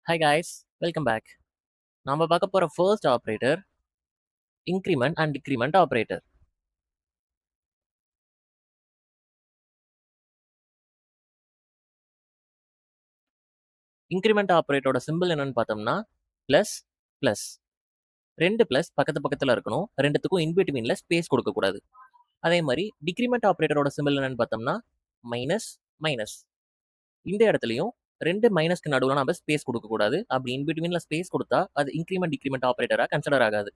Hi guys, welcome back. நாம பார்க்க போற first operator increment and decrement operator. Increment ஆபரேட்டரோட சிம்பிள் என்னன்னு பார்த்தோம்னா பிளஸ் பிளஸ். ரெண்டு பிளஸ் பக்கத்து பக்கத்துல இருக்கணும், ரெண்டுத்துக்கும் இன்பிட்வீன்ல ஸ்பேஸ் கொடுக்க கூடாது. அதே மாதிரி டிக்ரிமெண்ட் ஆபரேட்டரோட சிம்பிள் என்னன்னு பார்த்தோம்னா மைனஸ் மைனஸ். இந்த இடத்துலையும் ரெண்டு மைனஸ்க்கு நடுவில் நம்ம ஸ்பேஸ் கொடுக்க கூடாது. அப்படி இன்பிட்வீன்ல ஸ்பேஸ் கொடுத்தா அது இன்க்ரிமெண்ட் டிக்ரிமெண்ட் ஆபரேட்டரா கன்சிடர் ஆகாது.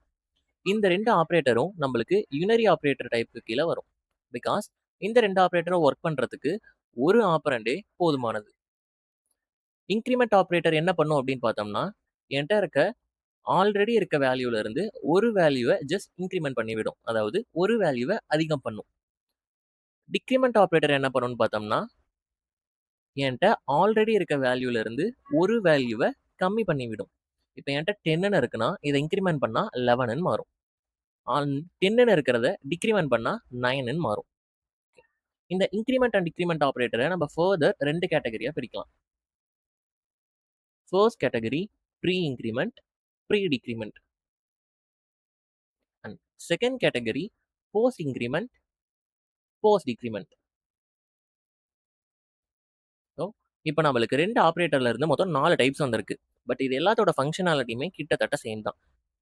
இந்த ரெண்டு ஆபரேட்டரும் நம்மளுக்கு யூனரி ஆபரேட்டர் டைப்புக்கு கீழே வரும். பிகாஸ் இந்த ரெண்டு ஆபரேட்டரும் ஒர்க் பண்றதுக்கு ஒரு ஆபரண்டே போதுமானது. இன்க்ரிமெண்ட் ஆபரேட்டர் என்ன பண்ணும் அப்படின்னு பார்த்தோம்னா என்கிட்ட இருக்க ஆல்ரெடி இருக்க வேல்யூல இருந்து ஒரு வேல்யூவை ஜஸ்ட் இன்க்ரிமெண்ட் பண்ணிவிடும், அதாவது ஒரு வேல்யூவை அதிகம் பண்ணும். டிக்ரிமெண்ட் ஆபரேட்டர் என்ன பண்ணும்னு பார்த்தோம்னா என்கிட்ட ஆல்ரெடி இருக்க வேல்யூல இருந்து ஒரு வேல்யூவை கம்மி பண்ணிவிடும். இப்போ என்கிட்ட 10 இருக்குன்னா இதை இன்க்ரிமெண்ட் பண்ணா 11 மாறும். 10 இருக்கிறத டிக்ரிமெண்ட் பண்ணா 9 மாறும். இந்த இன்க்ரிமெண்ட் அண்ட் டிக்ரிமெண்ட் ஆபரேட்டரை நம்ம ஃபர்தர் ரெண்டு கேட்டகரியா பிரிக்கலாம். First category pre increment, pre decrement. And second category post increment, post decrement. So இப்போ நம்மளுக்கு ரெண்டு ஆப்ரேட்டர்ல இருந்து மொத்தம் 4 டைப்ஸ் வந்திருக்கு. பட் இது எல்லாத்தோட ஃபங்க்ஷனாலிட்டியுமே கிட்டத்தட்ட சேம் தான்.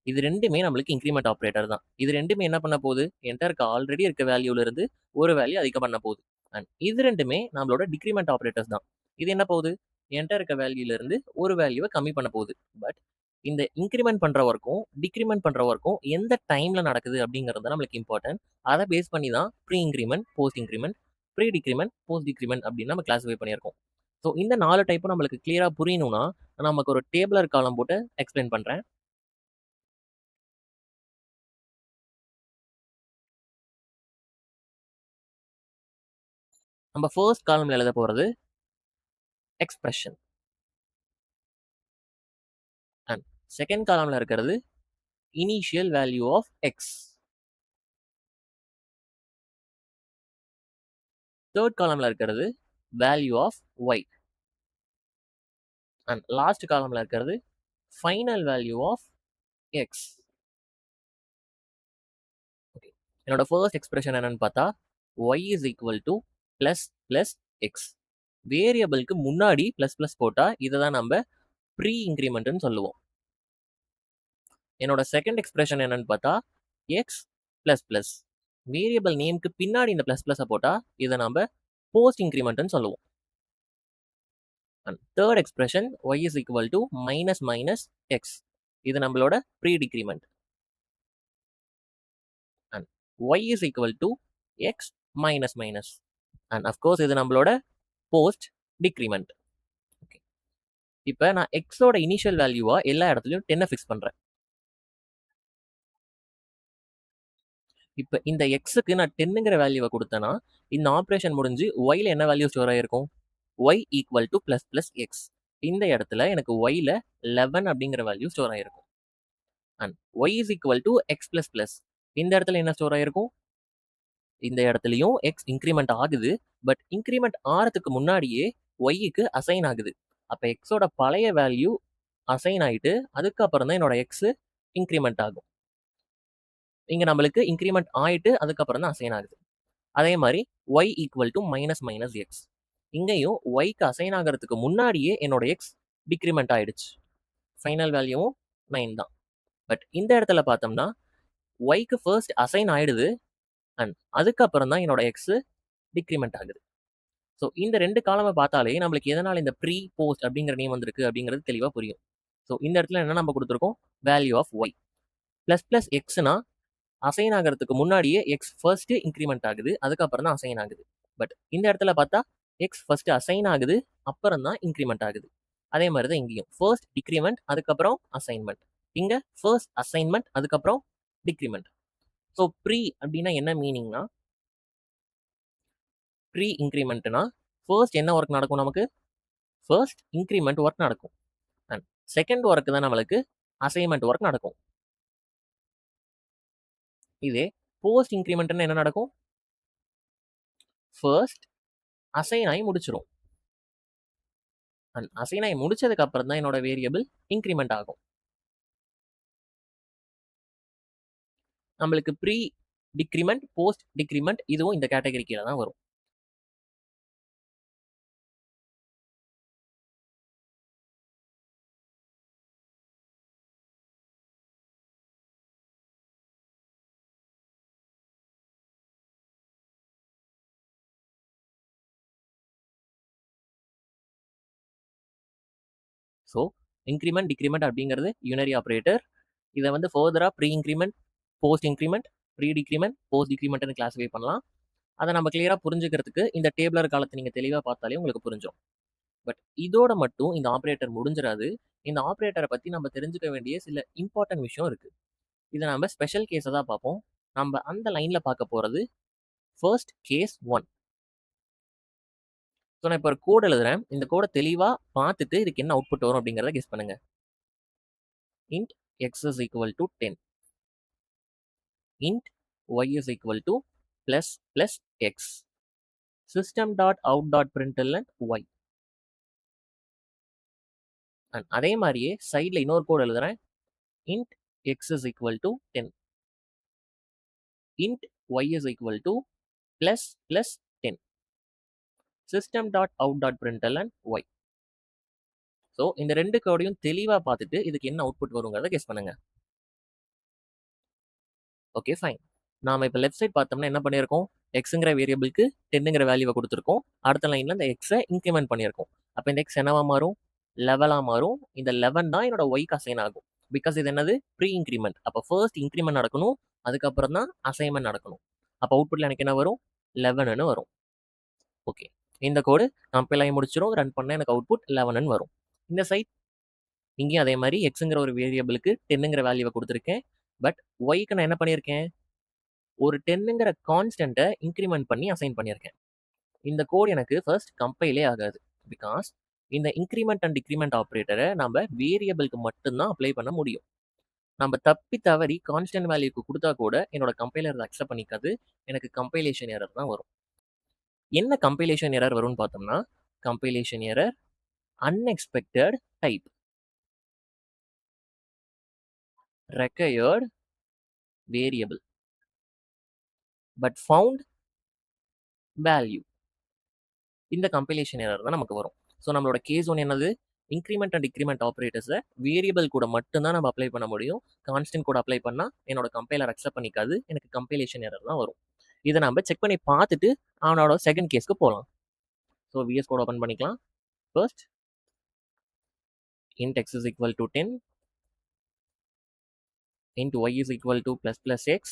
இது ரெண்டுமே நம்மளுக்கு இன்க்ரிமெண்ட் ஆப்ரேட்டர் தான். இது ரெண்டுமே என்ன பண்ண போகுது, என்கிட்ட இருக்க ஆல்ரெடி இருக்க வேல்யூல இருந்து ஒரு வேல்யூ அதிகம் பண்ண போகுது. அண்ட் இது ரெண்டுமே நம்மளோட டிக்ரிமெண்ட் ஆப்ரேட்டர்ஸ் தான். இது என்ன போகுது, என்கிட்ட இருக்க வேல்யூல இருந்து ஒரு வேல்யூவை கம்மி பண்ண போகுது. பட் இந்த இன்க்ரிமெண்ட் பண்ற ஒர்க்கும் டிக்ரிமெண்ட் பண்ற ஒர்க்கும் எந்த டைம்ல நடக்குது அப்படிங்கிறது நம்மளுக்கு இம்பார்ட்டன்ட். அதை பேஸ் பண்ணி தான் pre increment, post increment, pre decrement, post decrement அப்படின்னு நம்ம கிளாஸிஃபை பண்ணியிருக்கோம். ஸோ இந்த 4 டைப்பும் நம்மளுக்கு கிளியரா புரியணும்னா நமக்கு ஒரு டேபிளர் காலம் போட்டு எக்ஸ்பிளைன் பண்றேன். நம்ம ஃபர்ஸ்ட் காலம்ல எழுத போறது எக்ஸ்பிரஷன். அண்ட் செகண்ட் காலம்ல இருக்கிறது initial value of X. Third காலம்ல இருக்கிறது value of Y. And last காலம்ல இருக்கிறது final value of X. Okay, என்னோட ஃபர்ஸ்ட் எக்ஸ்பிரஷன் என்னன்னு பார்த்தா Y is equal to plus plus X. வேரியபிளுக்கு முன்னாடி பிளஸ் பிளஸ் போட்டா இதை தான் நம்ம ப்ரீ இன்க்ரிமெண்ட்னு சொல்லுவோம். என்னோட செகண்ட் எக்ஸ்பிரஷன் என்னன்னு பார்த்தா எக்ஸ் பிளஸ் பிளஸ். வேரியபிள் நேம்க்கு பின்னாடி இந்த பிளஸ் பிளஸ் போட்டா இதை நம்ம போஸ்ட் இன்க்ரிமெண்ட்னு சொல்லுவோம். And third expression y is equal to minus minus x. இது நம்மளோட pre decrement. And y is equal to x minus minus. And of course இது நம்மளோட போஸ்ட் டிக்ரிமெண்ட். ஓகே, இப்போ நான் எக்ஸோட இனிஷியல் வேல்யூவா எல்லா இடத்துலையும் 10 ஃபிக்ஸ் பண்ணுறேன். இப்போ இந்த எக்ஸுக்கு நான் 10ங்கிற வேல்யூவை கொடுத்தேன்னா இந்த ஆப்ரேஷன் முடிஞ்சு ஒய்ல என்ன வேல்யூ ஸ்டோர் ஆகிருக்கும், y equal to plus plus x. இந்த இடத்துல எனக்கு ஒய்ல 11 அப்படிங்கிற வேல்யூ ஸ்டோர் ஆகிருக்கும். And y is equal to X plus plus. இந்த இடத்துல என்ன ஸ்டோர் ஆகிருக்கும், இந்த இடத்துலையும் எக்ஸ் இன்க்ரிமெண்ட் ஆகுது. பட் இன்க்ரிமெண்ட் ஆகிறதுக்கு முன்னாடியே ஒய்க்கு அசைன் ஆகுது. அப்போ எக்ஸோட பழைய வேல்யூ அசைன் ஆகிட்டு அதுக்கப்புறம் தான் என்னோட எக்ஸ் இன்க்ரிமெண்ட் ஆகும். இங்கே நம்மளுக்கு இன்க்ரிமெண்ட் ஆகிட்டு அதுக்கப்புறம் தான் அசைன் ஆகுது. அதே மாதிரி y equal to minus minus x. இங்கேயும் ஒய்க்கு அசைன் ஆகிறதுக்கு முன்னாடியே என்னோட எக்ஸ் டிக்ரிமெண்ட் ஆயிடுச்சு. ஃபைனல் வேல்யூவும் 9 தான். பட் இந்த இடத்துல பார்த்தோம்னா ஒய்க்கு ஃபர்ஸ்ட் அசைன் ஆயிடுது அண்ட் அதுக்கப்புறம் தான் என்னோட எக்ஸ் டிக்ரிமெண்ட் ஆகுது. ஸோ இந்த ரெண்டு காலமை பார்த்தாலே நம்மளுக்கு எதனால் இந்த ப்ரீ போஸ்ட் அப்படிங்கிற நேம் வந்திருக்கு அப்படிங்கிறது தெளிவாக புரியும். ஸோ இந்த இடத்துல என்ன நம்ம கொடுத்துருக்கோம், value of Y plus plus எக்ஸ்னா அசைன் ஆகிறதுக்கு முன்னாடியே எக்ஸ் ஃபர்ஸ்ட் இன்க்ரிமெண்ட் ஆகுது, அதுக்கப்புறம் தான் அசைன் ஆகுது. பட் இந்த இடத்துல பார்த்தா எக்ஸ் ஃபர்ஸ்ட் அசைன் ஆகுது, அப்புறம் தான் இன்க்ரிமெண்ட் ஆகுது. அதே மாதிரி தான் இங்கேயும் ஃபர்ஸ்ட் டிக்ரிமெண்ட் அதுக்கப்புறம் அசைன்மெண்ட். இங்க ஃபர்ஸ்ட் அசைன்மெண்ட் அதுக்கப்புறம் டிக்ரிமெண்ட். ஸோ ப்ரீ அப்படின்னா என்ன மீனிங்னா, ப்ரீ இன்க்ரிமெண்ட்னா ஃபர்ஸ்ட் என்ன ஒர்க் நடக்கும், நமக்கு ஃபர்ஸ்ட் இன்க்ரிமெண்ட் ஒர்க் நடக்கும். அண்ட் செகண்ட் ஒர்க் தான் நம்மளுக்கு அசைன்மெண்ட் ஒர்க் நடக்கும். இதே போஸ்ட் இன்க்ரிமெண்ட்னா என்ன நடக்கும், ஃபர்ஸ்ட் அசைன் ஆகி முடிச்சிடும். அண்ட் அசைன் ஆகி முடிச்சதுக்கு அப்புறம் தான் என்னோட வேரியபிள் இன்க்ரிமெண்ட் ஆகும். நம்மளுக்கு ப்ரீ டிக்ரிமெண்ட், போஸ்ட் டிக்ரிமெண்ட் இதுவும் இந்த கேட்டகரி கீழ தான் வரும். ஸோ இன்க்ரிமெண்ட், டிக்ரிமெண்ட் அப்படிங்கிறது யூனரி ஆப்ரேட்டர். இதை வந்து ஃபர்தராக pre increment, post increment, pre decrement, post டிக்ரிமெண்ட்னு கிளாஸிஃபை பண்ணலாம். அதை நம்ம கிளியராக புரிஞ்சுக்கிறதுக்கு இந்த டேபிளர் காலத்தை நீங்கள் தெளிவாக பார்த்தாலே உங்களுக்கு புரிஞ்சும். பட் இதோட மட்டும் இந்த ஆப்ரேட்டர் முடிஞ்சிடாது. இந்த ஆப்ரேட்டரை பற்றி நம்ம தெரிஞ்சுக்க வேண்டிய சில இம்பார்ட்டன்ட் விஷயம் இருக்குது. இதை நம்ம ஸ்பெஷல் கேஸை தான் பார்ப்போம். நம்ம அந்த லைனில் பார்க்க போகிறது ஃபர்ஸ்ட் கேஸ் 1. ஸோ நான் இப்போ ஒரு கோட் எழுதுறேன். இந்த கோடை தெளிவாக பார்த்துட்டு இதுக்கு என்ன அவுட்புட் வரும் அப்படிங்கிறத கெஸ் பண்ணுங்க. int x is equal to 10. int y is equal to plus x. system.out.println y. And அதே மாதிரியே சைடில் இன்னொரு கோட் எழுதுறேன். int x is equal to 10. int y is equal to plus 10. system.out.println y. So இந்த ரெண்டு கோடையும் தெளிவாக பார்த்துட்டு இதுக்கு என்ன அவுட்புட் வருங்கிறத கெஸ் பண்ணுங்க. Okay fine. நாம் இப்போ லெஃப்ட் சைட் பார்த்தோம்னா என்ன பண்ணியிருக்கோம்? எக்ஸுங்கிற வேரியபிளுக்கு 10ங்கிற வேல்யூவை கொடுத்துருக்கோம். அடுத்த லைனில் இந்த எக்ஸை இன்க்ரிமெண்ட் பண்ணியிருக்கோம். அப்போ இந்த எக்ஸ் என்னவா மாறும்? 11 மாறும். இந்த 11 தான் என்னோட ஒய்க்கு அசைன் ஆகும். பிகாஸ் இது என்னது? Pre increment. அப்போ ஃபர்ஸ்ட் இன்க்ரிமெண்ட் நடக்கணும், அதுக்கப்புறம் தான் அசைன்மெண்ட் நடக்கணும். அப்போ அவுட்புட்டில் எனக்கு என்ன வரும்? 11ன்னு வரும். ஓகே, இந்த கோடு கம்பைல் ஆகி முடிச்சிடும். ரன் பண்ணால் எனக்கு அவுட்புட் 11ன்னு வரும். இந்த சைட் இங்கேயும் அதே மாதிரி எக்ஸுங்கிற ஒரு வேரியபிளுக்கு 10ங்கிற வேல்யூவை கொடுத்துருக்கேன். பட் ஒய்க்கு நான் என்ன பண்ணியிருக்கேன்? ஒரு 10ங்கிற கான்ஸ்டன்ட்டை இன்க்ரிமெண்ட் பண்ணி அசைன் பண்ணியிருக்கேன். இந்த கோட் எனக்கு ஃபர்ஸ்ட் கம்பைலே ஆகாது. பிகாஸ் இந்த இன்க்ரிமெண்ட் அண்ட் டிக்ரிமெண்ட் ஆப்ரேட்டரை நம்ம வேரியபிளுக்கு மட்டும்தான் அப்ளை பண்ண முடியும். நம்ம தப்பி தவறி கான்ஸ்டன்ட் வேல்யூக்கு கொடுத்தா கூட என்னோட கம்பைலர் அக்செப்ட் பண்ணிக்காது. எனக்கு கம்பைலேஷன் எரர் தான் வரும். என்ன கம்பைலேஷன் எரர் வரும்னு பார்த்தோம்னா, compilation error unexpected type, required variable, but found value. இந்த கம்பைலேஷன் எரர் தான் நமக்கு வரும். ஸோ நம்மளோட கேஸ் ஒன்று என்னது? இன்க்ரிமெண்ட் அண்ட் டிக்ரிமெண்ட் ஆப்ரேட்டர்ஸை வேரியபிள் கூட மட்டும்தான் நம்ம அப்ளை பண்ண முடியும். கான்ஸ்டன்ட் கூட அப்ளை பண்ணால் என்னோட கம்பைலர் அக்செப்ட் பண்ணிக்காது. எனக்கு கம்பைலேஷன் எரர் தான் வரும். இதை நம்ம செக் பண்ணி பார்த்துட்டு அவனோட செகண்ட் கேஸ்க்கு போகலாம். ஸோ விஎஸ் கோட் ஓப்பன் பண்ணிக்கலாம். First int x is equal to 10, int y is equal to plus x,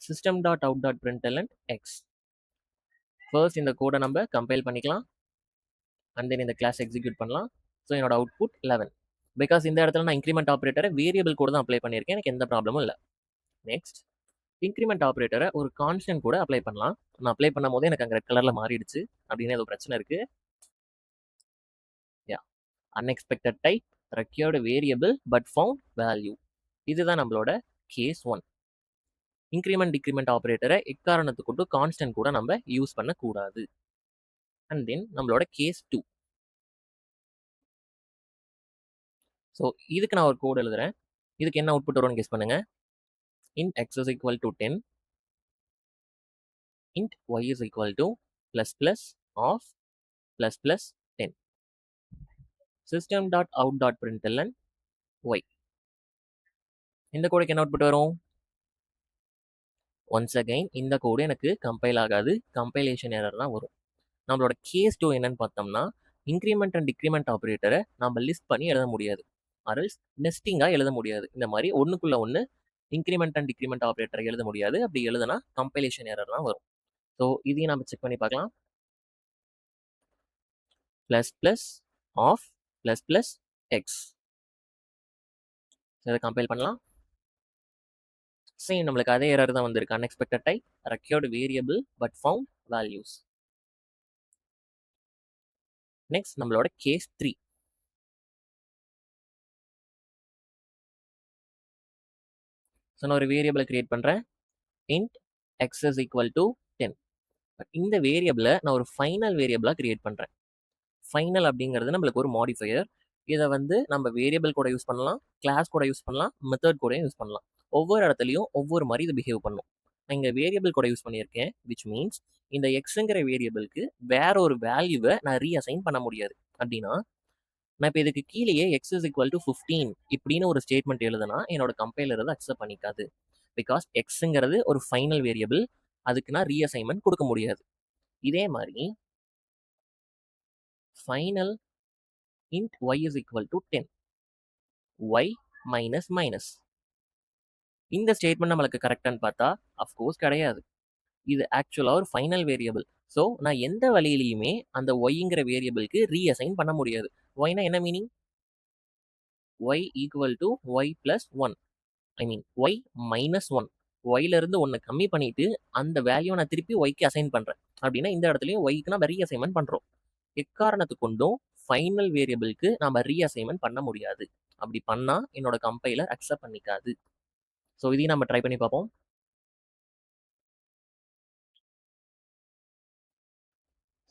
system.out.println x. First இந்த கோடை நம்ம கம்பைல் பண்ணிக்கலாம். அண்ட் தென் இந்த கிளாஸ் எக்ஸிக்யூட் பண்ணலாம். ஸோ என்னோட அவுட்புட் 11. பிகாஸ் இந்த இடத்துல நான் இன்க்ரிமெண்ட் ஆப்ரேட்டரை வேரியபிள் கூட தான் அப்ளை பண்ணியிருக்கேன். எனக்கு எந்த ப்ராப்ளமும் இல்லை. நெக்ஸ்ட் இன்க்ரிமெண்ட் ஆப்ரேட்டரை ஒரு கான்ஸ்டன்ட் கூட அப்ளை பண்ணலாம். நான் அப்ளை பண்ணும் போதே எனக்கு அங்கே ரெட் கலரில் மாறிடுச்சு அப்படின்னு ஏதோ பிரச்சனை இருக்கு. Yeah, unexpected type, required variable but found value. இதுதான் நம்மளோட கேஸ் 1. இன்க்ரிமெண்ட் டிக்ரிமெண்ட் ஆப்ரேட்டரை எக்காரணத்துக்கு கான்ஸ்டன்ட் கூட நம்ம யூஸ் பண்ணக்கூடாது. அண்ட் தென் நம்மளோட கேஸ் 2. ஸோ இதுக்கு நான் ஒரு கோட் எழுதுறேன். இதுக்கு என்ன அவுட்புட் வரும்னு கெஸ் பண்ணுங்க. int x is equal to 10, int y is equal to plus of plus 10. system.out.println y. இந்த கோடுக்கு என்ன அவுட்புட் வரும்? ஒன்ஸ் அகைன் இந்த கோடு எனக்கு கம்பைல் ஆகாது. கம்பைலேஷன் எரர் தான் வரும். நம்மளோட கேஸ் 2 என்னன்னு பார்த்தோம்னா, இன்க்ரிமெண்ட் அண்ட் டிக்ரிமெண்ட் ஆப்ரேட்டரை நம்ம லிஸ்ட் பண்ணி எழுத முடியாது. அரல்ஸ் நெஸ்டிங்காக எழுத முடியாது. இந்த மாதிரி ஒன்றுக்குள்ள ஒன்று இன்க்ரிமெண்ட் அண்ட் டிக்ரிமெண்ட் ஆப்ரேட்டரை எழுத முடியாது. அப்படி எழுதுனா கம்பைலேஷன் எரர் தான் வரும். ஸோ இதையும் நம்ம செக் பண்ணி பார்க்கலாம். plus of plus x. இதை கம்பைல் பண்ணலாம். சேம் நம்மளுக்கு அதே எரர் தான் வந்திருக்கு. Unexpected type, required variable but found values. Next நம்மளோட கேஸ் 3. ஸோ நான் ஒரு வேரியபிளை கிரியேட் பண்ணுறேன். int x is equal to 10. But இந்த வேரியபிளை நான் ஒரு ஃபைனல் வேரியபிளாக கிரியேட் பண்ணுறேன். ஃபைனல் அப்படிங்கிறது நம்மளுக்கு ஒரு மாடிஃபையர். இதை வந்து நம்ம வேரியபிள் கூட யூஸ் பண்ணலாம், கிளாஸ் கூட யூஸ் பண்ணலாம், மெத்தட் கூட யூஸ் பண்ணலாம். ஒவ்வொரு இடத்துலையும் ஒவ்வொரு மாதிரி இது பிஹேவ் பண்ணும். நான் இங்கே வேரியபிள் கூட யூஸ் பண்ணியிருக்கேன், விச் மீன்ஸ் இந்த எக்ஸுங்கிற வேரியபிளுக்கு வேற ஒரு வேல்யூவை நான் ரீஅசைன் பண்ண முடியாது. அப்படின்னா நான் இப்போ இதுக்கு கீழேயே எக்ஸ் இஸ் ஈக்குவல் டு 15 இப்படின்னு ஒரு ஸ்டேட்மெண்ட் எழுதுனா என்னோட கம்பைலர் அதை அக்செப்ட் பண்ணிக்காது. பிகாஸ் எக்ஸுங்கிறது ஒரு ஃபைனல் வேரியபிள், அதுக்கு நான் ரீஅசைன்மெண்ட் கொடுக்க முடியாது. இதே மாதிரி final int y is equal to 10 y minus minus இந்த ஸ்டேட்மெண்ட் நம்மளுக்கு கரெக்டான்னு பார்த்தா அஃப்கோர்ஸ் கிடையாது. இது ஆக்சுவலாக ஒரு ஃபைனல் வேரியபிள். ஸோ நான் எந்த வழியிலையுமே அந்த ஒய்ங்கிற வேரியபிளுக்கு ரீஅசைன் பண்ண முடியாது. ஒய்னா என்ன meaning? Y equal to Y plus one, I mean Y minus one. ஒய்லேருந்து ஒன்றை கம்மி பண்ணிட்டு அந்த வேல்யூ நான் திருப்பி ஒய்க்கு அசைன் பண்ணுறேன். அப்படின்னா இந்த இடத்துலையும் ஒய்க்கு நம்ம ரீஅசைன்மெண்ட் பண்ணுறோம். எக்காரணத்து கொண்டும் ஃபைனல் வேரியபிளுக்கு நம்ம ரீஅசைன்மெண்ட் பண்ண முடியாது. அப்படி பண்ணால் என்னோட கம்பைலர் அக்செப்ட் பண்ணிக்காது. ஸோ இதையும் நம்ம ட்ரை பண்ணி பார்ப்போம்.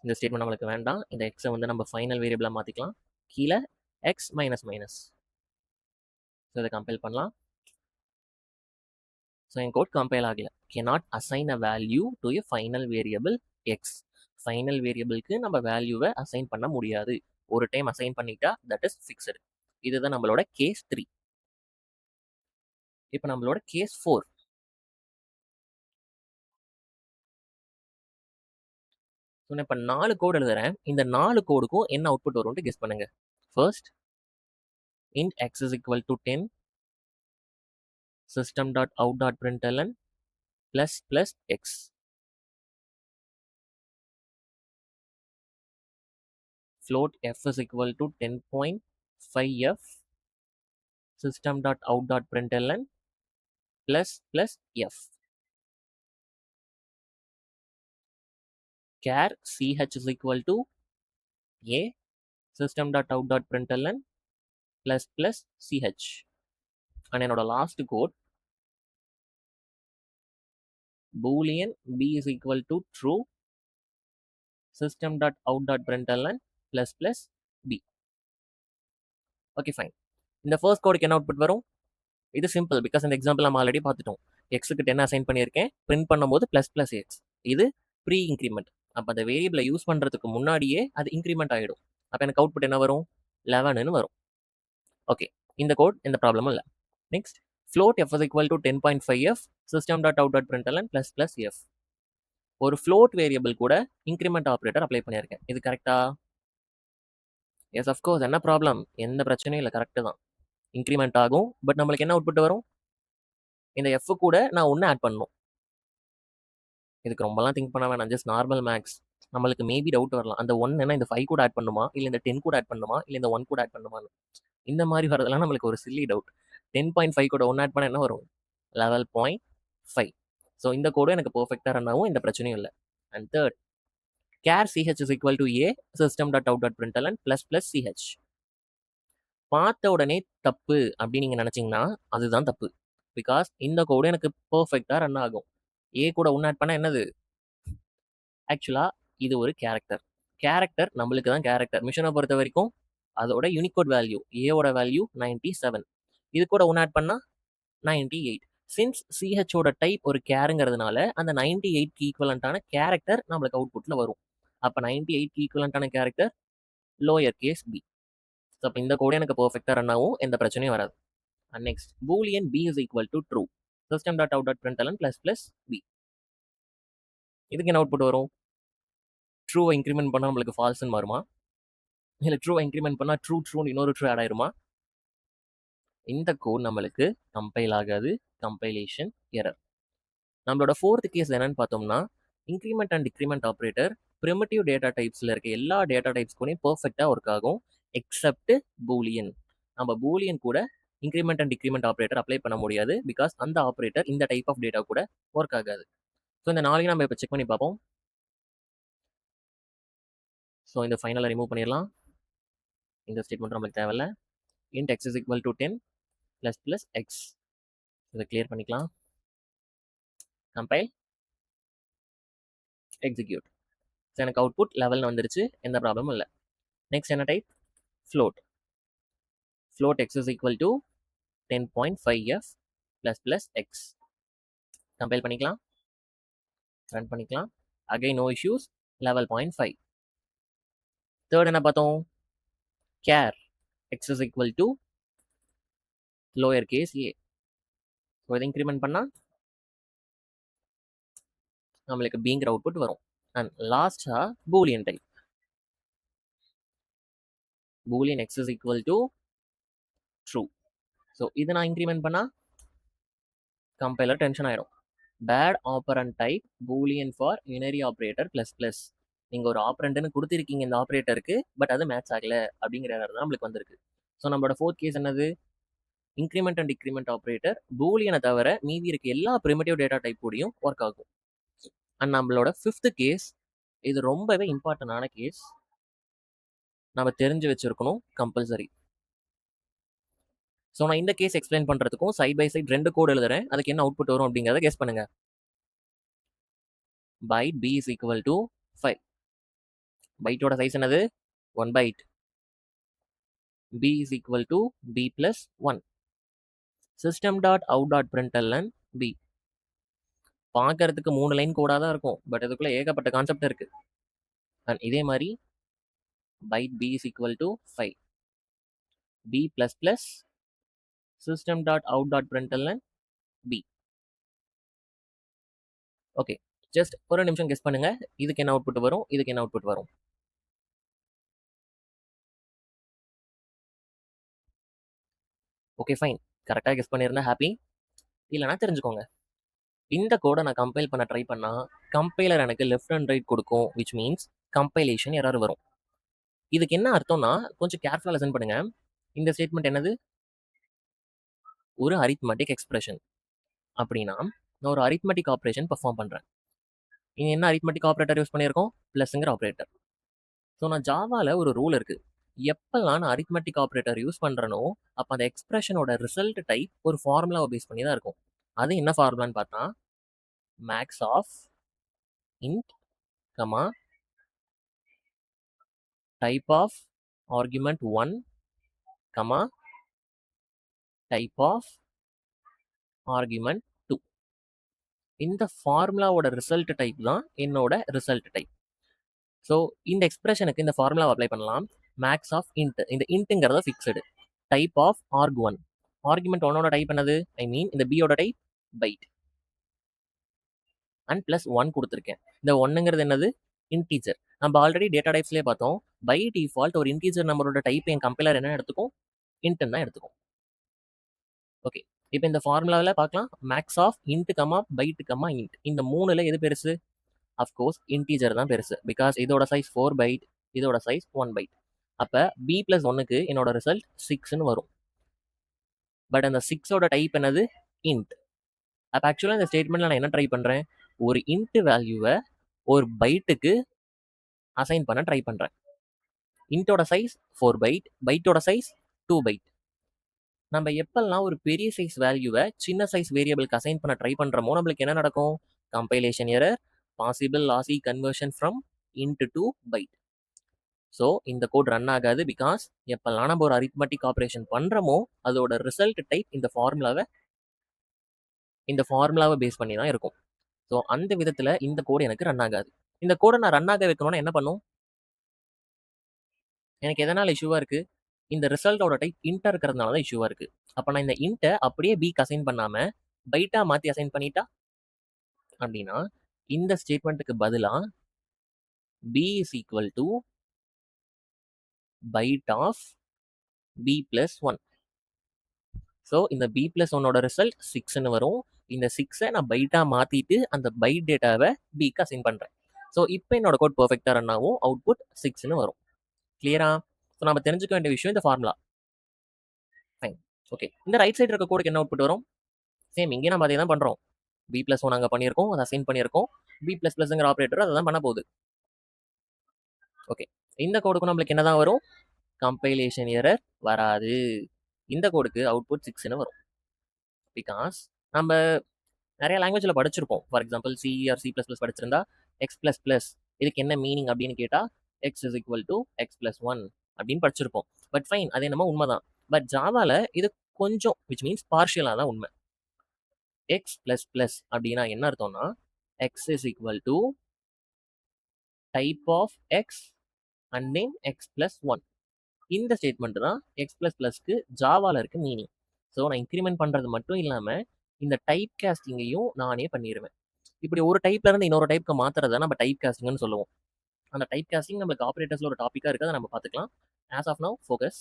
இந்த ஸ்டேட்மெண்ட் நம்மளுக்கு வேண்டாம். இந்த எக்ஸை வந்து நம்ம ஃபைனல் வேரியபிளாக மாற்றிக்கலாம். கீழே எக்ஸ் மைனஸ் மைனஸ். ஸோ இதை கம்பைல் பண்ணலாம். ஸோ என் கோட் கம்பைல் ஆகல. cannot assign a value to a final variable x. Final வேரியபிளுக்கு நம்ம வேல்யூவை அசைன் பண்ண முடியாது. ஒரு டைம் அசைன் பண்ணிட்டா தட் இஸ் ஃபிக்ஸடு. இதுதான் நம்மளோட கேஸ் 3. இப்போ நம்மளோட கேஸ் 4. ஸோ நான் இப்போ 4 கோட் எழுதுறேன். இந்த 4 கோடுக்கும் என்ன அவுட்புட் வரும்னு கெஸ் பண்ணுங்க. First int x is equal to 10 system.out.println plus plus x. Float f is equal to 10.5f system.out.println plus plus f. Char ch is equal to a system.out.println plus plus ch. And என்னோட last code boolean b is equal to true system.out.println plus plus b. Okay, fine. இந்த first கோடுக்கு என்ன output வரும்? இது simple, because இந்த example நம்ம already பார்த்துட்டோம். எக்ஸுக்கு 10 assign பண்ணியிருக்கேன், பிரிண்ட் பண்ணும்போது ப்ளஸ் ப்ளஸ் எக்ஸ். இது ப்ரீ இன்க்ரிமெண்ட். அப்போ அந்த வேரியபிளை யூஸ் பண்ணுறதுக்கு முன்னாடியே அது இன்க்ரிமெண்ட் ஆகிடும். அப்போ எனக்கு அவுட்புட் என்ன வரும்? 11ன்னு வரும். ஓகே, இந்த கோட் எந்த ப்ராப்ளமும் இல்லை. Next float f is equal to 10.5f system.out.println plus plus f. ஒரு float வேரியபிள் கூட இன்க்ரிமெண்ட் ஆப்ரேட்டர் அப்ளை பண்ணியிருக்கேன். இது கரெக்டா? Yes, of course. என்ன ப்ராப்ளம்? எந்த பிரச்சனையும் இல்லை, கரெக்டு தான். இன்க்ரிமெண்ட் ஆகும், பட் நம்மளுக்கு என்ன அவுட்புட் வரும்? இந்த எஃப் கூட நான் ஒன்று ஆட் பண்ணணும். இதுக்கு ரொம்பலாம் திங்க் பண்ண வேணாம், ஜஸ்ட் நார்மல் மேக்ஸ். நம்மளுக்கு மேபி டவுட் வரலாம், அந்த 1 என்ன இந்த 5 கூட ஆட் பண்ணுமா, இல்லை இந்த 10 கூட ஆட் பண்ணுமா, இல்லை இந்த 1 கூட ஆட் பண்ணுமான்னு. இந்த மாதிரி வரதெல்லாம் நம்மளுக்கு ஒரு சில்லி டவுட். 10.5 கூட 1 ஆட் பண்ண என்ன வரும்? 11.5. ஸோ இந்த கோடும் எனக்கு பர்ஃபெக்டாக ரன் ஆகும், இந்த பிரச்சனையும் இல்லை. And third, char ch is equal to a system.out.println plus plus ch. பார்த்த உடனே தப்பு அப்படின்னு நீங்கள் நினச்சிங்கன்னா அதுதான் தப்பு. பிகாஸ் இந்த கோடு எனக்கு பர்ஃபெக்டாக ரன் ஆகும். ஏ கூட ஒன்று ஆட் பண்ணால் என்னது? ஆக்சுவலாக இது ஒரு கேரக்டர் நம்மளுக்கு தான் கேரக்டர். மிஷனை பொறுத்த வரைக்கும் அதோட யூனிகோட் வேல்யூ ஏவோட வேல்யூ 97. இது கூட ஒன்று ஆட் பண்ணால் 98. சின்ஸ் சிஹெச்சோட டைப் ஒரு கேருங்கிறதுனால அந்த 98க்கு ஈக்குவலண்ட்டான கேரக்டர் நம்மளுக்கு அவுட்புட்டில் வரும். அப்போ 98க்கு ஈக்குவலண்ட்டான character lower case B. So அப்போ இந்த கோடு எனக்கு பர்ஃபெக்டாக ரன் ஆகும், எந்த பிரச்சனையும் வராது. And next boolean b is equal to true system.out.println plus plus b. இதுக்கு என்ன அவுட்புட் வரும்? ட்ரூவை இன்க்ரிமெண்ட் பண்ணால் நம்மளுக்கு ஃபால்ஸ்ன்னு வருமா, இல்லை ட்ரூவை இன்க்ரிமெண்ட் பண்ணால் ட்ரூன்னு இன்னொரு ட்ரூ ஆட் ஆயிருமா? இந்த கோட் நம்மளுக்கு கம்பைல் ஆகாது, கம்பைலேஷன் எரர். நம்மளோட ஃபோர்த் கேஸ் என்னன்னு பார்த்தோம்னா, increment and decrement operator primitive data டைப்ஸில் இருக்க எல்லா டேட்டா டைப்ஸ்க்கும் பர்ஃபெக்டாக ஒர்க் ஆகும் எக்ஸப்ட் பூலியன். நம்ம பூலியன் கூட increment and decrement operator apply பண்ண முடியாது, பிகாஸ் அந்த ஆப்ரேட்டர் இந்த டைப் ஆஃப் டேட்டா கூட ஒர்க் ஆகாது. ஸோ இந்த நாளைக்கு நம்ம இப்போ செக் பண்ணி பார்ப்போம். ஸோ இந்த ஃபைனலை ரிமூவ் பண்ணிடலாம். இந்த ஸ்டேட்மெண்ட் நம்மளுக்கு தேவையில்லை. int x is equal to 10 plus plus x. இதை கிளியர் பண்ணிக்கலாம். Compile, execute. ஸோ எனக்கு அவுட்புட் லெவலில் வந்துருச்சு, எந்த ப்ராப்ளமும் இல்லை. நெக்ஸ்ட் என்ன type? float. float x is equal to 10.5f plus x. Compile பண்ணிக்கலாம், ரன் பண்ணிக்கலாம். Again no issues, level 0.5. Third என்ன பார்த்தோம்? char x is equal to lower case a. So இதை இன்க்ரிமெண்ட் பண்ணால் நம்மளுக்கு பிங்கிற அவுட்புட் வரும். அண்ட் லாஸ்ட்டாக boolean type. Boolean x is equal to true. So இதை நான் இன்க்ரிமெண்ட் பண்ணால் கம்பைலர் டென்ஷன் ஆயிடும். Bad operand type boolean for unary operator plus plus. நீங்கள் ஒரு ஆப்ரண்ட்னு கொடுத்துருக்கீங்க இந்த ஆப்ரேட்டருக்கு, பட் அது மேட்ச் ஆகலை அப்படிங்கிற தான் நம்மளுக்கு வந்திருக்கு. ஸோ நம்மளோட ஃபோர்த் கேஸ் என்னது? இன்க்ரிமெண்ட் அண்ட் டிக்ரிமெண்ட் ஆப்ரேட்டர் பூலியனை தவிர மீதி இருக்க எல்லா ப்ரிமிட்டிவ் டேட்டா டைப் கூடயும் ஒர்க் ஆகும். அண்ட் நம்மளோட ஃபிஃப்த் கேஸ், இது ரொம்பவே இம்பார்ட்டண்டான கேஸ், நம்ம தெரிஞ்சு வச்சிருக்கணும் கம்பல்சரி. ஸோ நான் இந்த கேஸ் எக்ஸ்பிளைன் பண்ணுறதுக்கும் சைட் பை சைட் 2 கோட் எழுதுறேன். அதுக்கு என்ன அவுட்புட் வரும் அப்படிங்கிறத கெஸ் பண்ணுங்க. Byte b is equal to 5. பைட்டோட சைஸ் என்னது? 1 byte. b is equal to b plus 1. system.out.println b. பார்க்கறதுக்கு 3 லைன் கோடாக தான் இருக்கும், பட் இதுக்குள்ள ஏகப்பட்ட கான்செப்ட் இருக்கு. அண்ட் இதே மாதிரி byte b is equal to 5. b plus plus system.out.println b. Okay, just ஒரு நிமிஷம் கெஸ் பண்ணுங்க, இதுக்கு என்ன அவுட்புட் வரும், இதுக்கு என்ன அவுட்புட் வரும். ஓகே ஃபைன், கரெக்டாக கெஸ் பண்ணியிருந்தா ஹாப்பி, இல்லைனா தெரிஞ்சுக்கோங்க. இந்த கோடை நான் கம்பைல் பண்ண ட்ரை பண்ணால் கம்பைலர் எனக்கு லெஃப்ட் அண்ட் ரைட் கொடுக்கும், விச் மீன்ஸ் கம்பைலேஷன் எரர் வரும். இதுக்கு என்ன அர்த்தம்னா கொஞ்சம் கேர்ஃபுல்லாக லிசன் பண்ணுங்க. இந்த ஸ்டேட்மெண்ட் என்னது? ஒரு அரித்மெட்டிக் எக்ஸ்பிரஷன். அப்படின்னா நான் ஒரு அரித்மெட்டிக் ஆப்ரேஷன் பெர்ஃபார்ம் பண்ணுறேன். இங்கே என்ன அரித்மெட்டிக் ஆப்ரேட்டர் யூஸ் பண்ணியிருக்கோம்? ப்ளஸ்ங்கிற ஆப்ரேட்டர். ஸோ நான் ஜாவாவில் ஒரு ரூல் இருக்குது, எப்பெல்லாம் நான் அரித்மெட்டிக் ஆப்ரேட்டர் யூஸ் பண்ணுறனோ அப்போ அந்த எக்ஸ்பிரஷனோட ரிசல்ட் டைப் ஒரு ஃபார்முலாவை பேஸ் பண்ணி தான் இருக்கும். அது என்ன ஃபார்முலான்னு பார்த்தா max of int, type of argument 1, type of argument 2. இந்த ஃபார்முலாவோட ரிசல்ட் டைப் தான் என்னோட ரிசல்ட் டைப். ஸோ இந்த எக்ஸ்பிரஷனுக்கு இந்த ஃபார்முலாவை அப்ளை பண்ணலாம். மேக்ஸ் ஆஃப் இன்ட், இந்த இன்ட்டுங்கிறத fixed. Type of arg1, argument 1ஓட டைப் என்னது? ஐ மீன் இந்த பியோட டைப் பைட். அண்ட் ப்ளஸ் 1 கொடுத்துருக்கேன். இந்த 1ங்கிறது என்னது? இன்டீஜர். நம்ம ஆல்ரெடி டேட்டா டைப்ஸ்லேயே பார்த்தோம், பை டிஃபால்ட் ஒரு இன்டீஜர் நம்பரோட டைப் என் கம்பைலர் என்ன எடுத்துக்கும்? இன்ட்னு தான் எடுத்துக்கும். ஓகே, இப்போ இந்த ஃபார்முலாவில் பார்க்கலாம். Max of int byte int, இந்த 3ல் எது பெருசு? அஃப்கோர்ஸ் இன்டீஜர் தான் பெருசு, பிகாஸ் இதோட சைஸ் 4 byte, இதோட சைஸ் 1 byte. அப்போ b + 1க்கு என்னோட ரிசல்ட் 6ன்னு வரும். பட் அந்த 6ஓட டைப் என்னது? இன்ட். அப்போ ஆக்சுவலாக இந்த ஸ்டேட்மெண்ட்டில் நான் என்ன ட்ரை பண்ணுறேன்? ஒரு இன்ட் வேல்யூவை ஒரு பைட்டுக்கு அசைன் பண்ண ட்ரை பண்ணுறேன். இன்ட்டோட சைஸ் 4 byte, பைட்டோட சைஸ் 2 byte. நம்ம எப்பெல்லாம் ஒரு பெரிய சைஸ் வேல்யூவை சின்ன சைஸ் வேரியபிளுக்கு அசைன் பண்ண ட்ரை பண்ணுறோமோ நம்மளுக்கு என்ன நடக்கும்? Compilation error, possible lossy conversion from int to byte. So இந்த கோட் ரன் ஆகாது, பிகாஸ் எப்பெல்லாம் நம்ம ஒரு அரித்மெட்டிக் ஆப்ரேஷன் பண்ணுறோமோ அதோட ரிசல்ட் டைப் இந்த ஃபார்முலாவை பேஸ் பண்ணி தான் இருக்கும். ஸோ அந்த விதத்தில் இந்த கோடு எனக்கு ரன் ஆகாது. இந்த கோடை நான் ரன் ஆக வைக்கணும்னா என்ன பண்ணும்? எனக்கு எதனால் இஷ்யூவாக இருக்குது? இந்த ரிசல்ட்டோட டைப் இன்ட்டாக இருக்கிறதுனால தான் இஷ்யூவாக இருக்குது. அப்போ நான் இந்த இன்ட்டை அப்படியே பிக்கு அசைன் பண்ணாமல் பைட்டாக மாற்றி அசைன் பண்ணிட்டா அப்படின்னா இந்த ஸ்டேட்மெண்ட்டுக்கு பதிலாக b is equal to byte of b plus 1. So இந்த b plus 1ஓட ரிசல்ட் 6ன்னு வரும். இந்த 6ஐ நான் பைட்டாக மாற்றிட்டு அந்த பைட் டேட்டாவை பிக்கு அசைன் பண்ணுறேன். ஸோ இப்போ என்னோட கோட் பர்ஃபெக்டாக ரன் ஆகும், அவுட்புட் 6ன்னு வரும். கிளியரா? ஸோ நம்ம தெரிஞ்சுக்க வேண்டிய விஷயம் இந்த ஃபார்முலா. Fine, okay. இந்த ரைட் சைடு இருக்க கோடுக்கு என்ன அவுட்புட் வரும்? சேம், இங்கே நம்ம அதே தான் பண்ணுறோம். b plus 1 அங்கே பண்ணியிருக்கோம், அதை அசைன் பண்ணியிருக்கோம். b plus plusங்கிற ஆப்ரேட்டர் அதை தான் பண்ண போகுது. ஓகே, இந்த கோடுக்கு நம்மளுக்கு என்ன தான் வரும்? கம்பைலேஷன் எரர் வராது. இந்த கோடுக்கு அவுட்புட் 6ன்னு வரும். பிகாஸ் நம்ம நிறைய லாங்குவேஜில் படிச்சிருப்போம். For example C or C++ படிச்சிருந்தா x++ இதுக்கு என்ன மீனிங் அப்படின்னு கேட்டால் x is equal to x plus 1. அப்படின்னு படிச்சிருப்போம். பட் ஃபைன், அது என்னமோ உண்மைதான். பட் ஜாவால இது கொஞ்சம் விச் மீன்ஸ் பார்ஷியலா தான் உண்மை. எக்ஸ் பிளஸ் பிளஸ் அப்படின்னா என்ன அர்த்தம்னா, x is equal to type of X and then X plus one. இந்த ஸ்டேட்மெண்ட் தான் எக்ஸ் பிளஸ் பிளஸ்க்கு ஜாவால இருக்க மீனிங். ஸோ நான் இன்க்ரிமெண்ட் பண்றது மட்டும் இல்லாம இந்த டைப் காஸ்டிங்கையும் நானே பண்ணிடுவேன். இப்படி ஒரு டைப்ல இருந்து இன்னொரு டைப்க்கு மாத்துறத நம்ம டைப் காஸ்டிங்னு சொல்லுவோம். அந்த டைப் காஸ்டிங் நம்மளுக்கு ஆப்ரேட்டர்ஸ்ல ஒரு டாப்பிக்கா இருக்கு, அதை நம்ம பார்த்துக்கலாம். As of now focus.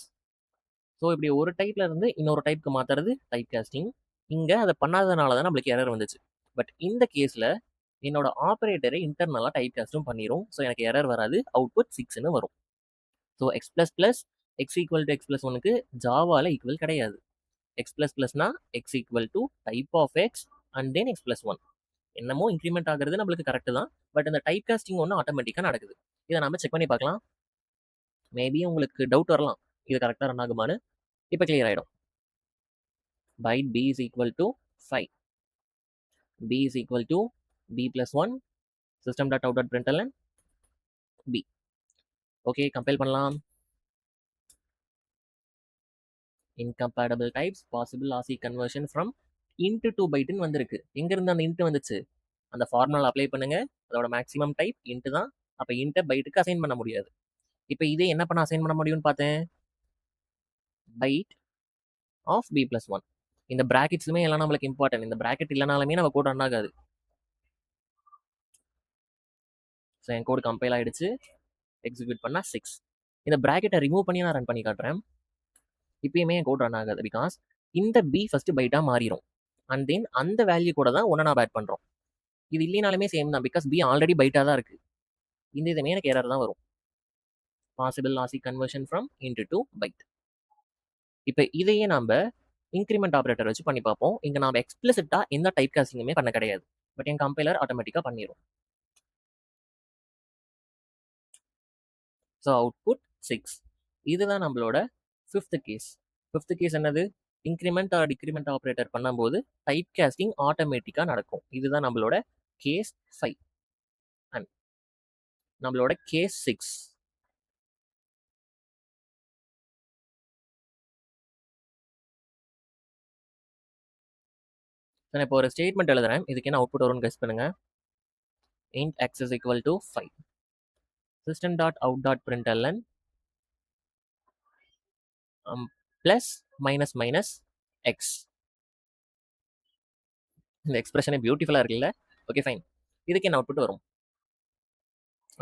So இப்படி ஒரு டைப்ல இருந்து இன்னொரு டைப்க்கு மாத்துறது டைப் காஸ்டிங். இங்க அதை பண்ணாததுனால தான் நம்மளுக்கு எரர் வந்துச்சு. பட் இந்த கேஸ்ல என்னோட ஆப்ரேட்டரை இன்டர்னலா டைப் காஸ்டும் பண்ணிரும். ஸோ எனக்கு எரர் வராது, அவுட்புட் 6ன்னு வரும். So X plus plus X equal to X plus ஒனுக்கு ஜாவால ஈக்குவல் கிடையாது. எக்ஸ் பிளஸ் பிளஸ்னா X equal to type of X and then X plus one. என்னமோ இன்க்ரிமெண்ட் ஆகுறது நம்மளுக்கு கரெக்ட் தான், பட் இந்த டைப் காஸ்டிங் ஒன்று ஆட்டோமேட்டிக்காக நடக்குது. இதை நம்ம செக் பண்ணி பார்க்கலாம். மேபி உங்களுக்கு டவுட் வரலாம், இது கரெக்டாக ரன் ஆகுமான்னு. இப்போ கிளியர் ஆகிடும். byte b is equal to 5. b is equal to b plus 1 system.out.println b. Okay, compile பண்ணலாம். incompatible types possible RC conversion from int to byte ன்னு வந்திருக்கு. எங்கிருந்து அந்த int வந்துச்சு? அந்த ஃபார்முலா அப்ளை பண்ணுங்க. அதோட மேக்ஸிமம் டைப் int தான். அப்போ int பைட்டுக்கு அசைன் பண்ண முடியாது. இப்போ இதே என்ன பண்ண அசைன் பண்ண முடியும்னு பார்த்தேன், byte of b plus 1. இந்த பிராக்கெட்ஸுமே எல்லாம் நம்மளுக்கு இம்பார்ட்டன்ட். இந்த பிராக்கெட் இல்லைனாலுமே நம்ம கோட் ரன் ஆகாது. ஸோ என் கோடு கம்பைல் ஆயிடுச்சு. எக்ஸிக்யூட் பண்ணால் 6. இந்த பிராக்கெட்டை ரிமூவ் பண்ணி நான் ரன் பண்ணி காட்டுறேன். இப்பயுமே என் கோட் ரன் ஆகாது. பிகாஸ் இந்த பி ஃபர்ஸ்ட் பைட்டாக மாறிடும். அண்ட் தென் அந்த வேல்யூ கூட தான் ஒன்று நான் ஆட் பண்ணுறோம். இது இல்லைனாலுமே சேம் தான், பிகாஸ் பி ஆல்ரெடி பைட்டாக தான் இருக்குது. இந்த இதுமே எனக்கு எரர் தான் வரும். Possible RC conversion from into to byte. இப்போ இதையே நம்ம இன்க்ரிமெண்ட் ஆப்ரேட்டர் வச்சு பண்ணி பார்ப்போம். இங்கே நம்ம எக்ஸ்பிளிசிட்டாக எந்த டைப் காஸ்டிங்குமே பண்ண கிடையாது. பட் என் கம்பைலர் ஆட்டோமேட்டிக்காக பண்ணிடும். So output 6. இதுதான் நம்மளோட ஃபிஃப்த் கேஸ். ஃபிஃப்த் கேஸ் என்னது? இன்க்ரிமெண்ட் ஆர் டிக்ரிமெண்ட் ஆப்ரேட்டர் பண்ணும்போது டைப் காஸ்டிங் ஆட்டோமேட்டிக்காக நடக்கும். இதுதான் நம்மளோட கேஸ் 5 அண்ட் நம்மளோட கேஸ் 6. நான் இப்போ ஒரு ஸ்டேட்மெண்ட் எழுதுறேன். இதுக்கு என்ன அவுட்புட் வரும்னு கெஸ் பண்ணுங்க. int x is equal to 5. system.out.println plus minus minus x. இந்த எக்ஸ்பிரஷனே பியூட்டிஃபுல்லாக இருக்குல்ல? Okay fine. இதுக்கு என்ன அவுட்புட் வரும்?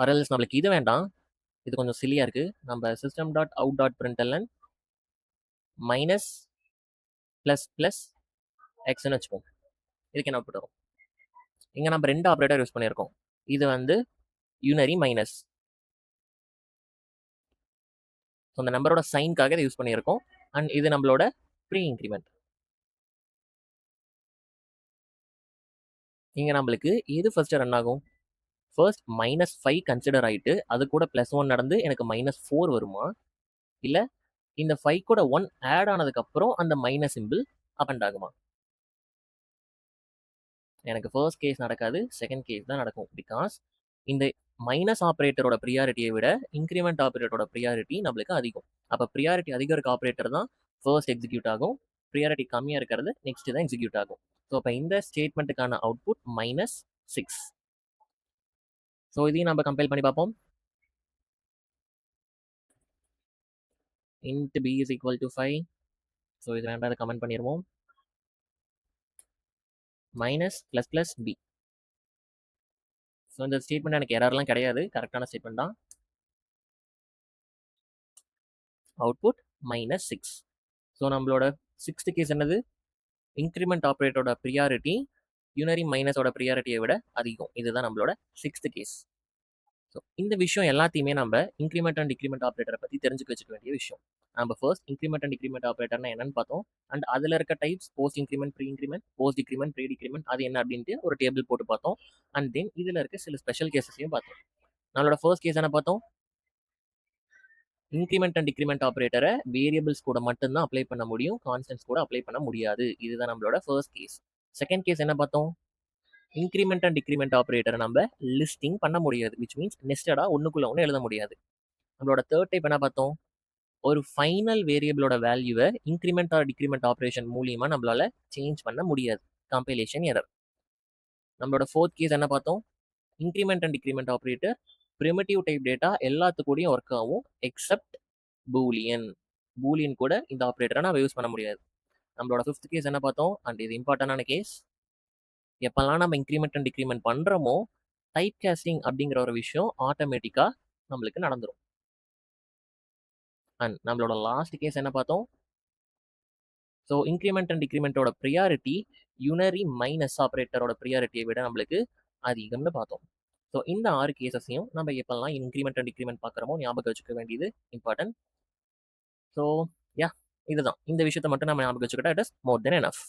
ஆர்எல்எஸ் நம்மளுக்கு இது வேண்டாம், இது கொஞ்சம் சில்லியாக இருக்குது. நம்ம system.out.println மைனஸ் ப்ளஸ் ப்ளஸ் எக்ஸ்ன்னு வச்சுப்போம். இதுக்கு என்ன அவுட்புட் வரும்? இங்கே நம்ம 2 ஆப்ரேட்டர் யூஸ் பண்ணியிருக்கோம். இது வந்து யூனரி மைனஸ். ஸோ அந்த நம்பரோட சைனுக்காக இதை யூஸ் பண்ணியிருக்கோம். அண்ட் இது நம்மளோட ப்ரீ இன்க்ரிமெண்ட். இங்கே நம்மளுக்கு எது ஃபர்ஸ்ட் ரன் ஆகும்? ஃபர்ஸ்ட் -5 கன்சிடர் ஆகிட்டு அது கூட +1 நடந்து எனக்கு -4 வருமா? இல்லை இந்த 5 கூட 1 ஆட் ஆனதுக்கப்புறம் அந்த மைனஸ் சிம்பிள் அப்பண்ட் ஆகுமா? எனக்கு ஃபர்ஸ்ட் கேஸ் நடக்காது, செகண்ட் கேஸ் தான் நடக்கும். பிகாஸ் இந்த மைனஸ் ஆப்ரேட்டரோட ப்ரியாரிட்டியை விட இன்க்ரிமெண்ட் ஆப்ரேட்டரோட ப்ரியாரிட்டி நம்மளுக்கு அதிகம். அப்போ ப்ரியாரிட்டி அதிகம் இருக்க ஆப்ரேட்டர் தான் ஃபர்ஸ்ட் எக்ஸிக்யூட் ஆகும். ப்ரியாரிட்டி கம்மியாக இருக்கிறது நெக்ஸ்ட் தான் எக்ஸிக்யூட் ஆகும். ஸோ அப்போ இந்த ஸ்டேட்மெண்ட்டுக்கான அவுட்புட் -6. ஸோ இதையும் நம்ம கம்பைல் பண்ணி பார்ப்போம். int b is equal to 5. So இது வேண்டாம், அதை கமெண்ட் பண்ணிடுவோம். Minus plus plus b. So இந்த ஸ்டேட்மெண்ட் எனக்கு எரர்லாம் கிடையாது, கரெக்டான ஸ்டேட்மெண்ட் தான். அவுட்புட் -6. ஸோ நம்மளோட 6th கேஸ் என்னது? இன்க்ரிமெண்ட் ஆப்ரேட்டரோட ப்ரியாரிட்டி யூனரி மைனஸோட ப்ரியாரிட்டியை விட அதிகம். இதுதான் நம்மளோட 6th கேஸ். ஸோ இந்த விஷயம் எல்லாத்தையுமே நம்ம இன்க்ரிமெண்ட் அண்ட் டிக்ரிமெண்ட் ஆப்ரேட்டரை பற்றி தெரிஞ்சுக்க வச்சுக்க வேண்டிய விஷயம். நம்ம ஃபர்ஸ்ட் இன்க்ரிமெண்ட் அண்ட் டிக்ரிமெண்ட் ஆப்ரேட்டர்னா என்னன்னு பார்த்தோம். அண்ட் அதில் இருக்க types post increment, pre increment, post decrement, pre decrement, அது என்ன அப்படின்ட்டு ஒரு டேபிள் போட்டு பார்த்தோம். அண்ட் தென் இதில் இருக்க சில ஸ்பெஷல் கேசஸையும் பார்த்தோம். நம்மளோட ஃபர்ஸ்ட் கேஸ் என்ன பார்த்தோம்? இன்க்ரிமெண்ட் அண்ட் டிக்ரிமெண்ட் ஆப்ரேட்டரை வேரியபிள்ஸ் கூட மட்டும்தான் அப்ளை பண்ண முடியும், கான்ஸ்டன்ட்ஸ் கூட அப்ளை பண்ண முடியாது. இதுதான் நம்மளோட ஃபர்ஸ்ட் கேஸ். செகண்ட் கேஸ் என்ன பார்த்தோம்? இன்க்ரிமெண்ட் அண்ட் டிக்ரிமெண்ட் ஆப்ரேட்டரை நம்ம லிஸ்டிங் பண்ண முடியாது, விச் மீன்ஸ் நெஸ்டடா ஒன்றுக்குள்ள ஒன்று எழுத முடியாது. நம்மளோட தேர்ட் டைப் என்ன பார்த்தோம்? ஒரு ஃபைனல் வேரியபிளோட வேல்யூவை இன்க்ரிமெண்ட் ஆர் டிக்ரிமெண்ட் ஆப்ரேஷன் மூலியமா நம்மளால சேஞ்ச் பண்ண முடியாது. Compilation error. நம்மளோட ஃபோர்த் கேஸ் என்ன பார்த்தோம்? Increment and decrement operator primitive type data எல்லாத்துக்கூடயும் ஒர்க் ஆகும் எக்ஸப்ட் பூலியன். பூலியன் கூட இந்த ஆப்ரேட்டரை நம்ம யூஸ் பண்ண முடியாது. நம்மளோட ஃபிஃப்த் கேஸ் என்ன பார்த்தோம்? அண்ட் இது இம்பார்ட்டண்டான கேஸ். எப்பெல்லாம் நம்ம இன்க்ரிமெண்ட் அண்ட் டிக்ரிமெண்ட் பண்ணுறோமோ டைப் கேஸ்டிங் அப்படிங்கிற ஒரு விஷயம் ஆட்டோமேட்டிக்காக நம்மளுக்கு நடந்துடும். அண்ட் நம்மளோட லாஸ்ட் கேஸ் என்ன பார்த்தோம்? ஸோ இன்க்ரிமெண்ட் அண்ட் டிக்ரிமெண்ட்டோட ப்ரியாரிட்டி யூனரி மைனஸ் ஆப்ரேட்டரோட ப்ரியாரிட்டியை விட நம்மளுக்கு அதிகம்னு பார்த்தோம். ஸோ இந்த 6 கேசஸையும் நம்ம எப்பெல்லாம் இன்க்ரிமெண்ட் அண்ட் டிக்ரிமெண்ட் பார்க்குறோமோ ஞாபகம் வச்சுக்க வேண்டியது இம்பார்ட்டன்ட். ஸோ யா, இதுதான். இந்த விஷயத்தை மட்டும் நம்ம ஞாபகம் வச்சுக்கிட்டா it is more then enough.